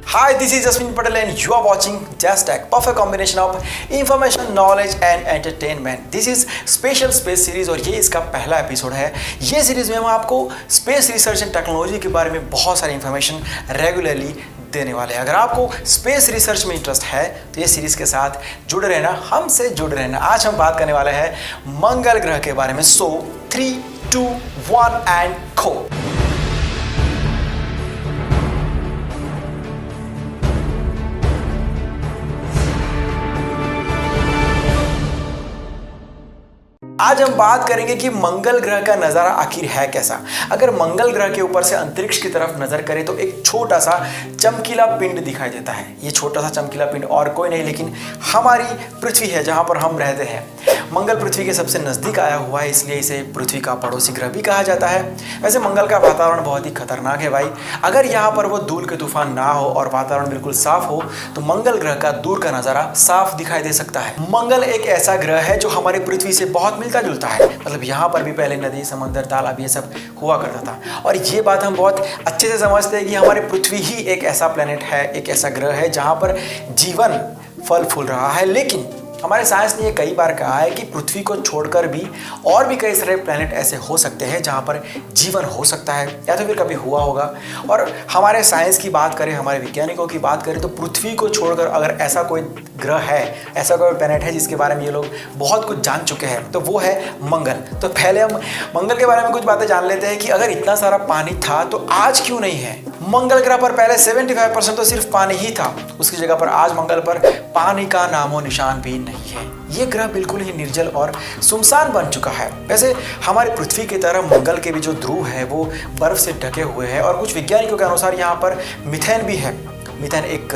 Hi, this is Jasmine Patel and you are watching JustTech, perfect combination of information, knowledge and entertainment. This is special space series और ये इसका पहला episode है। ये series में हम आपको स्पेस रिसर्च एंड टेक्नोलॉजी के बारे में बहुत सारी इंफॉर्मेशन रेगुलरली देने वाले हैं। अगर आपको स्पेस रिसर्च में इंटरेस्ट है तो ये सीरीज के साथ जुड़े रहना, हमसे जुड़े रहना। आज हम बात करने वाले हैं मंगल ग्रह के बारे में। सो 3, 2, 1 एंड गो। आज हम बात करेंगे कि मंगल ग्रह का नज़ारा आखिर है कैसा। अगर मंगल ग्रह के ऊपर से अंतरिक्ष की तरफ नजर करें तो एक छोटा सा चमकीला पिंड दिखाई देता है। ये छोटा सा चमकीला पिंड और कोई नहीं लेकिन हमारी पृथ्वी है, जहां पर हम रहते हैं। मंगल पृथ्वी के सबसे नजदीक आया हुआ है, इसलिए इसे पृथ्वी का पड़ोसी ग्रह भी कहा जाता है। वैसे मंगल का वातावरण बहुत ही खतरनाक है भाई। अगर यहाँ पर वो धूल के तूफान ना हो और वातावरण बिल्कुल साफ हो तो मंगल ग्रह का दूर का नज़ारा साफ दिखाई दे सकता है। मंगल एक ऐसा ग्रह है जो हमारी पृथ्वी से बहुत मिलता जुलता है। मतलब यहाँ पर भी पहले नदी, समंदर, तालाब ये सब हुआ करता था। और ये बात हम बहुत अच्छे से समझते हैं कि हमारी पृथ्वी ही एक ऐसा प्लेनेट है, एक ऐसा ग्रह है जहाँ पर जीवन फल फूल रहा है। लेकिन हमारे साइंस ने ये कई बार कहा है कि पृथ्वी को छोड़कर भी और भी कई सारे प्लैनेट ऐसे हो सकते हैं जहाँ पर जीवन हो सकता है या तो फिर कभी हुआ होगा। और हमारे साइंस की बात करें, हमारे वैज्ञानिकों की बात करें तो पृथ्वी को छोड़कर अगर ऐसा कोई ग्रह है, ऐसा कोई प्लैनेट है जिसके बारे में ये लोग बहुत कुछ जान चुके हैं तो वो है मंगल। तो पहले हम मंगल के बारे में कुछ बातें जान लेते हैं कि अगर इतना सारा पानी था तो आज क्यों नहीं है। मंगल ग्रह पर पहले 75% तो सिर्फ पानी ही था, उसकी जगह पर आज मंगल पर पानी का नामो निशान भी नहीं है। ये ग्रह बिल्कुल ही निर्जल और सुनसान बन चुका है। वैसे हमारी पृथ्वी की तरह मंगल के भी जो ध्रुव है वो बर्फ से ढके हुए हैं और कुछ वैज्ञानिकों के अनुसार यहाँ पर मीथेन भी है। मीथेन एक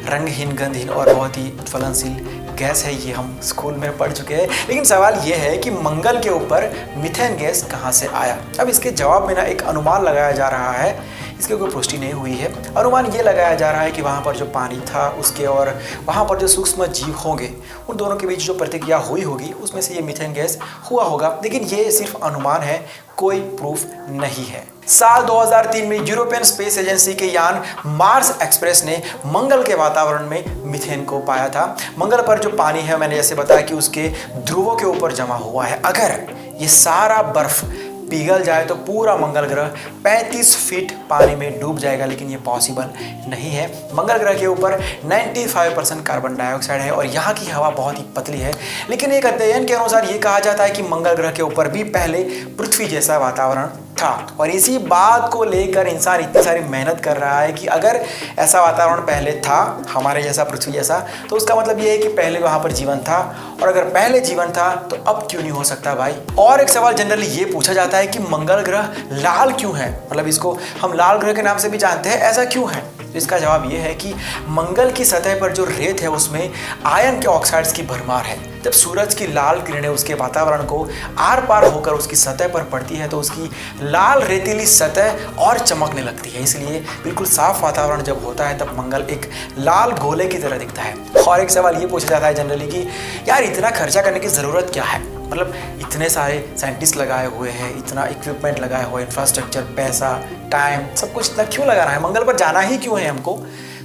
रंगहीन, गंधहीन और बहुत ही ज्वलनशील गैस है। ये हम स्कूल में पढ़ चुके हैं। लेकिन सवाल ये है कि मंगल के ऊपर मीथेन गैस कहाँ से आया। अब इसके जवाब में ना एक अनुमान लगाया जा रहा है, इसकी कोई पुष्टि नहीं हुई है। अनुमान ये लगाया जा रहा है कि वहाँ पर जो पानी था उसके और वहाँ पर जो सूक्ष्म जीव होंगे उन दोनों के बीच जो प्रतिक्रिया हुई होगी उसमें से ये मीथेन गैस हुआ होगा। लेकिन ये सिर्फ अनुमान है, कोई प्रूफ नहीं है। साल 2003 में यूरोपियन स्पेस एजेंसी के यान मार्स एक्सप्रेस ने मंगल के वातावरण में मीथेन को पाया था। मंगल पर जो पानी है, मैंने जैसे बताया कि उसके ध्रुवों के ऊपर जमा हुआ है। अगर ये सारा बर्फ पिघल जाए तो पूरा मंगल ग्रह 35 फीट पानी में डूब जाएगा, लेकिन ये पॉसिबल नहीं है। मंगल ग्रह के ऊपर 95% कार्बन डाइऑक्साइड है और यहाँ की हवा बहुत ही पतली है। लेकिन एक अध्ययन के अनुसार ये कहा जाता है कि मंगल ग्रह के ऊपर भी पहले पृथ्वी जैसा वातावरण था। और इसी बात को लेकर इंसान इतनी सारी मेहनत कर रहा है कि अगर ऐसा वातावरण पहले था हमारे जैसा, पृथ्वी जैसा, तो उसका मतलब ये है कि पहले वहाँ पर जीवन था। और अगर पहले जीवन था तो अब क्यों नहीं हो सकता भाई। और एक सवाल जनरली ये पूछा जाता है कि मंगल ग्रह लाल क्यों है। मतलब इसको हम लाल ग्रह के नाम से भी जानते हैं, ऐसा क्यों है। तो इसका जवाब ये है कि मंगल की सतह पर जो रेत है उसमें आयरन के ऑक्साइड्स की भरमार है। जब सूरज की लाल किरणें उसके वातावरण को आर पार होकर उसकी सतह पर पड़ती है तो उसकी लाल रेतीली सतह और चमकने लगती है। इसलिए बिल्कुल साफ वातावरण जब होता है तब मंगल एक लाल गोले की तरह दिखता है। और एक सवाल ये पूछा जाता है जनरली कि यार इतना खर्चा करने की ज़रूरत क्या है। मतलब इतने सारे साइंटिस्ट लगाए हुए हैं, इतना इक्विपमेंट लगाया हुआ है, इंफ्रास्ट्रक्चर, पैसा, टाइम, सब कुछ इतना क्यों लगाना है, मंगल पर जाना ही क्यों है हमको।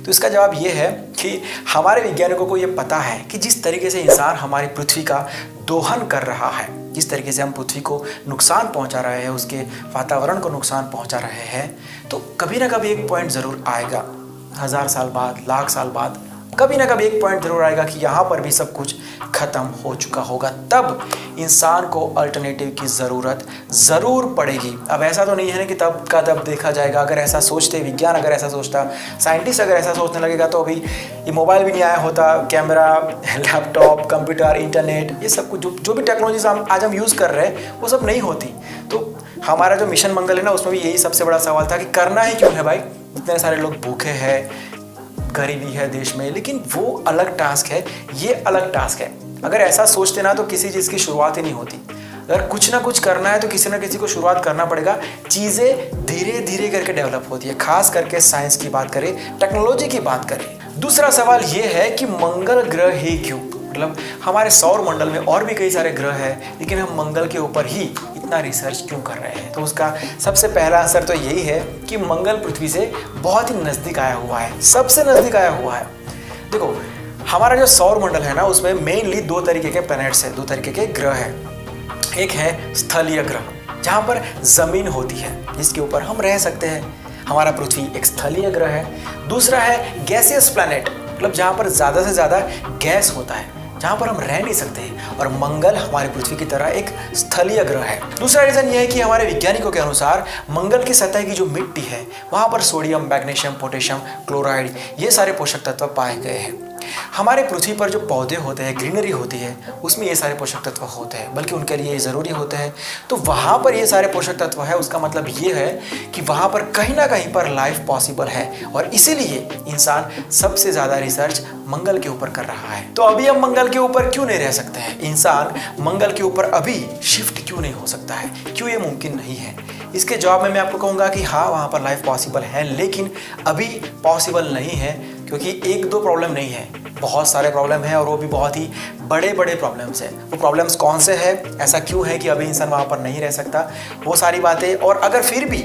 तो इसका जवाब ये है कि हमारे वैज्ञानिकों को ये पता है कि जिस तरीके से इंसान हमारी पृथ्वी का दोहन कर रहा है, जिस तरीके से हम पृथ्वी को नुकसान पहुंचा रहे हैं, उसके वातावरण को नुकसान पहुंचा रहे हैं, तो कभी ना कभी एक पॉइंट ज़रूर आएगा, 1000 साल बाद, लाख साल बाद, कभी ना कभी एक पॉइंट जरूर आएगा कि यहाँ पर भी सब कुछ खत्म हो चुका होगा। तब इंसान को अल्टरनेटिव की ज़रूरत ज़रूर पड़ेगी। अब ऐसा तो नहीं है ना कि तब का तब देखा जाएगा। अगर ऐसा सोचते, विज्ञान अगर ऐसा सोचता, साइंटिस्ट अगर ऐसा सोचने लगेगा तो अभी ये मोबाइल भी नहीं आया होता। कैमरा, लैपटॉप, कंप्यूटर, इंटरनेट, ये सब कुछ जो भी टेक्नोलॉजीज आज हम यूज़ कर रहे हैं वो सब नहीं होती। तो हमारा जो मिशन मंगल है ना, उसमें भी यही सबसे बड़ा सवाल था कि करना ही क्यों है भाई। इतने सारे लोग भूखे हैं, गरीबी है देश में, लेकिन वो अलग टास्क है, ये अलग टास्क है। अगर ऐसा सोचते ना तो किसी चीज़ की शुरुआत ही नहीं होती। अगर कुछ ना कुछ करना है तो किसी ना किसी को शुरुआत करना पड़ेगा। चीज़ें धीरे धीरे करके डेवलप होती है, खास करके साइंस की बात करें, टेक्नोलॉजी की बात करें। दूसरा सवाल ये है कि मंगल ग्रह ही क्यों। मतलब हमारे सौर मंडल में और भी कई सारे ग्रह हैं, लेकिन हम मंगल के ऊपर ही इतना रिसर्च क्यों कर रहे हैं? तो उसका सबसे पहला आंसर तो यही है कि मंगल पृथ्वी से बहुत ही नज़दीक आया हुआ है, सबसे नज़दीक आया हुआ है। देखो, हमारा जो सौर मंडल है ना, उसमें मेनली दो तरीके के प्लैनेट्स हैं, दो तरीके के ग्रह हैं। एक है स्थलीय ग्रह, जहाँ पर ज़मीन होती है, जिसके ऊपर हम रह सकते हैं। हमारा पृथ्वी एक स्थलीय ग्रह है। दूसरा है गैसियस प्लैनेट, मतलब जहाँ पर ज़्यादा से ज़्यादा गैस होता है, जहाँ पर हम रह नहीं सकते। और मंगल हमारे पृथ्वी की तरह एक स्थलीय ग्रह है। दूसरा रीज़न ये है कि हमारे वैज्ञानिकों के अनुसार मंगल की सतह की जो मिट्टी है, वहाँ पर सोडियम, मैग्नीशियम, पोटेशियम, क्लोराइड, ये सारे पोषक तत्व पाए गए हैं। हमारे पृथ्वी पर जो पौधे होते हैं, ग्रीनरी होती है, उसमें ये सारे पोषक तत्व होते हैं, बल्कि उनके लिए ये ज़रूरी होते हैं। तो वहाँ पर ये सारे पोषक तत्व है, उसका मतलब ये है कि वहाँ पर कहीं ना कहीं पर लाइफ पॉसिबल है। और इसीलिए इंसान सबसे ज़्यादा रिसर्च मंगल के ऊपर कर रहा है। तो अभी हम मंगल के ऊपर क्यों नहीं रह सकते हैं? इंसान मंगल के ऊपर अभी शिफ्ट क्यों नहीं हो सकता है? क्यों ये मुमकिन नहीं है? इसके जवाब में मैं आपको कहूँगा कि हाँ, वहाँ पर लाइफ पॉसिबल है, लेकिन अभी पॉसिबल नहीं है, क्योंकि एक दो प्रॉब्लम नहीं है, बहुत सारे प्रॉब्लम है, और वो भी बहुत ही बड़े बड़े प्रॉब्लम्स हैं। वो प्रॉब्लम्स कौन से हैं, ऐसा क्यों है कि अभी इंसान वहाँ पर नहीं रह सकता, वो सारी बातें। और अगर फिर भी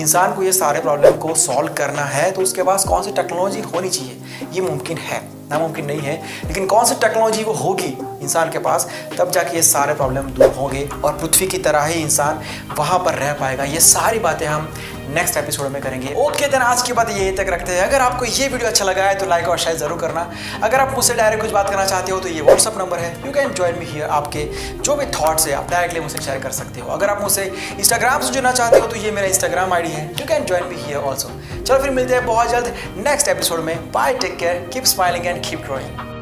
इंसान को ये सारे प्रॉब्लम को सॉल्व करना है, तो उसके पास कौन सी टेक्नोलॉजी होनी चाहिए? ये मुमकिन है, नामुमकिन नहीं है, लेकिन कौन सी टेक्नोलॉजी वो होगी इंसान के पास, तब जाके ये सारे प्रॉब्लम दूर होंगे और पृथ्वी की तरह ही इंसान वहाँ पर रह पाएगा। ये सारी बातें हम नेक्स्ट एपिसोड में करेंगे। ओके, देन आज की बात यही तक रखते हैं। अगर आपको ये वीडियो अच्छा लगा है तो लाइक और शेयर जरूर करना। अगर आप मुझसे डायरेक्ट कुछ बात करना चाहते हो तो ये व्हाट्सअप नंबर है, you can join me here. आपके जो भी थॉट्स है आप डायरेक्टली मुझसे शेयर कर सकते हो। अगर आप मुझसे इंस्टाग्राम से जुड़ना चाहते हो तो ये मेरा इंस्टाग्राम आईडी है, you can join me here also. चलो फिर मिलते हैं बहुत जल्द नेक्स्ट एपिसोड में। Bye, take care, keep smiling and keep growing.